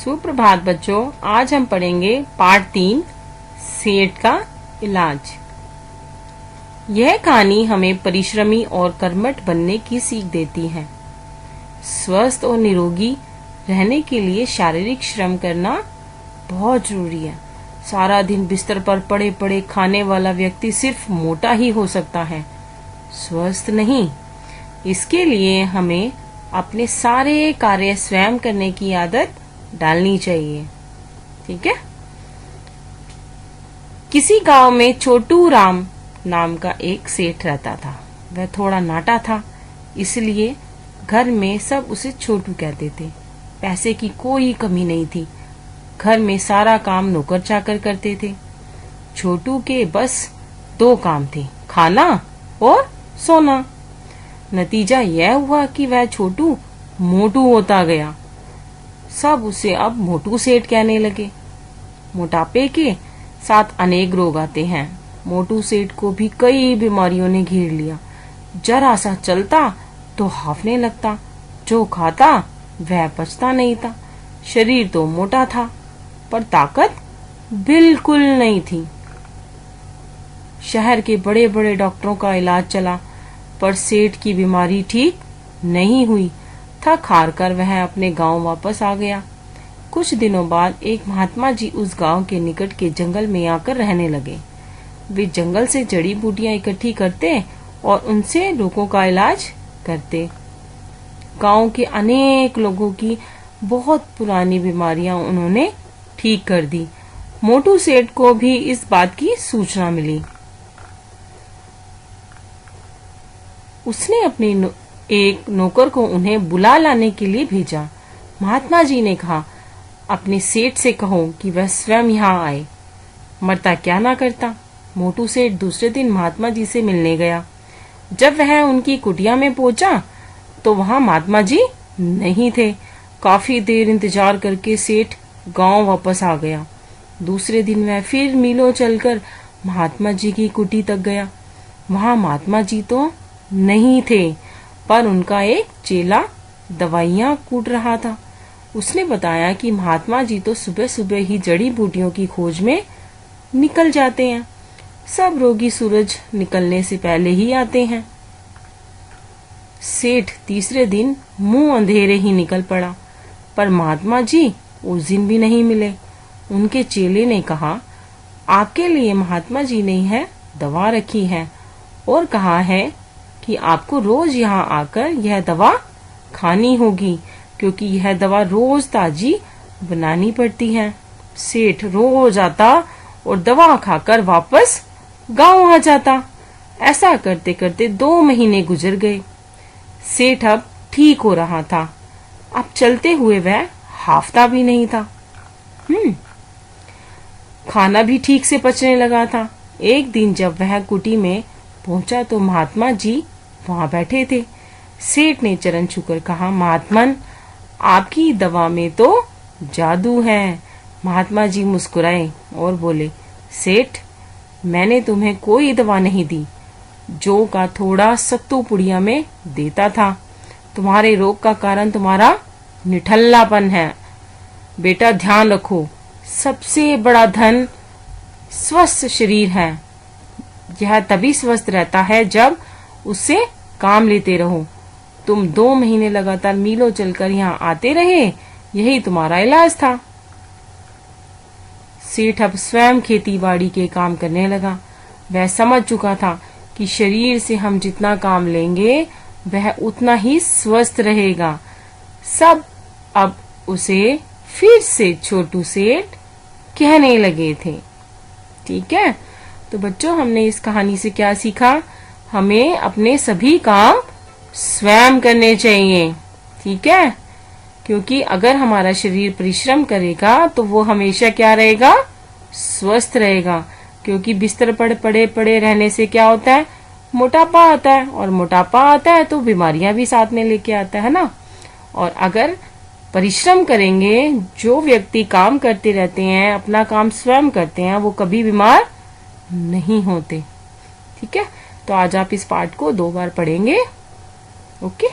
सुप्रभात बच्चों, आज हम पढ़ेंगे पार्ट 3 सेठ का इलाज। यह कहानी हमें परिश्रमी और कर्मठ बनने की सीख देती है। स्वस्थ और निरोगी रहने के लिए शारीरिक श्रम करना बहुत जरूरी है। सारा दिन बिस्तर पर पड़े पड़े खाने वाला व्यक्ति सिर्फ मोटा ही हो सकता है, स्वस्थ नहीं। इसके लिए हमें अपने सारे कार्य स्वयं करने की आदत डालनी चाहिए। ठीक है। किसी गांव में छोटू राम नाम का एक सेठ रहता था। वह थोड़ा नाटा था, इसलिए घर में सब उसे छोटू कहते थे। पैसे की कोई कमी नहीं थी। घर में सारा काम नौकर चाकर करते थे। छोटू के बस 2 काम थे, खाना और सोना। नतीजा यह हुआ कि वह छोटू मोटू होता गया। सब उसे अब मोटू सेठ कहने लगे। मोटापे के साथ अनेक रोग आते हैं। मोटू सेठ को भी कई बीमारियों ने घेर लिया। जरा सा चलता तो हांफने लगता, जो खाता वह पचता नहीं था। शरीर तो मोटा था पर ताकत बिल्कुल नहीं थी। शहर के बड़े बड़े डॉक्टरों का इलाज चला पर सेठ की बीमारी ठीक नहीं हुई। थक हार कर वह अपने गांव वापस आ गया। कुछ दिनों बाद एक महात्मा जी उस गांव के निकट के जंगल में आकर रहने लगे। वे जंगल से जड़ी बूटियां इकट्ठी करते और उनसे लोगों का इलाज करते। गांव के अनेक लोगों की बहुत पुरानी बीमारियां उन्होंने ठीक कर दी। मोटू सेठ को भी इस बात की सूचना मिली। उसने अपने एक नौकर को उन्हें बुला लाने के लिए भेजा। महात्मा जी ने कहा, अपने सेठ से कहो कि वह स्वयं यहाँ आए, मरता क्या ना करता। मोटू सेठ दूसरे दिन महात्मा जी से मिलने गया। जब वह उनकी कुटिया में पहुंचा तो वहां महात्मा जी नहीं थे। काफी देर इंतजार करके सेठ गांव वापस आ गया। दूसरे दिन वह फिर मीलों चलकर महात्मा जी की कुटी तक गया। वहां महात्मा जी तो नहीं थे, पर उनका एक चेला दवाइयां कूट रहा था। उसने बताया कि महात्मा जी तो सुबह सुबह ही जड़ी बूटियों की खोज में निकल जाते हैं। सब रोगी सूरज निकलने से पहले ही आते हैं। सेठ तीसरे दिन मुंह अंधेरे ही निकल पड़ा, पर महात्मा जी उस दिन भी नहीं मिले। उनके चेले ने कहा, आपके लिए महात्मा जी ने यह दवा रखी है और कहा है कि आपको रोज यहाँ आकर यह दवा खानी होगी, क्योंकि यह दवा रोज ताजी बनानी पड़ती है। सेठ रोज आता और दवा खाकर वापस गांव आ जाता। ऐसा करते करते 2 महीने गुजर गए। सेठ अब ठीक हो रहा था। अब चलते हुए वह हाफता भी नहीं था। खाना भी ठीक से पचने लगा था। एक दिन जब वह कुटी में पहुंचा तो महात्मा जी वहां बैठे थे। सेठ ने चरण छूकर कहा, महात्मन, आपकी दवा में तो जादू है। महात्मा जी मुस्कुराए और बोले, सेठ, मैंने तुम्हें कोई दवा नहीं दी। जौ का थोड़ा सत्तू पुड़िया में देता था। तुम्हारे रोग का कारण तुम्हारा निठल्लापन है। बेटा ध्यान रखो, सबसे बड़ा धन स्वस्थ शरीर है। यह तभी स्वस्थ रहता है जब उससे काम लेते रहो। तुम 2 महीने लगातार मीलों चलकर यहाँ आते रहे, यही तुम्हारा इलाज था। सेठ अब स्वयं खेती बाड़ी के काम करने लगा। वह समझ चुका था कि शरीर से हम जितना काम लेंगे वह उतना ही स्वस्थ रहेगा। सब अब उसे फिर से छोटू सेठ कहने लगे थे। ठीक है। तो बच्चों, हमने इस कहानी से क्या सीखा? हमें अपने सभी काम स्वयं करने चाहिए। ठीक है। क्योंकि अगर हमारा शरीर परिश्रम करेगा तो वो हमेशा क्या रहेगा? स्वस्थ रहेगा। क्योंकि बिस्तर पर पड़े पड़े रहने से क्या होता है? मोटापा आता है, और मोटापा आता है तो बीमारियां भी साथ में लेके आता है ना। और अगर परिश्रम करेंगे, जो व्यक्ति काम करते रहते हैं, अपना काम स्वयं करते हैं, वो कभी बीमार नहीं होते। ठीक है। तो आज आप इस पाठ को 2 बार पढ़ेंगे। ओके।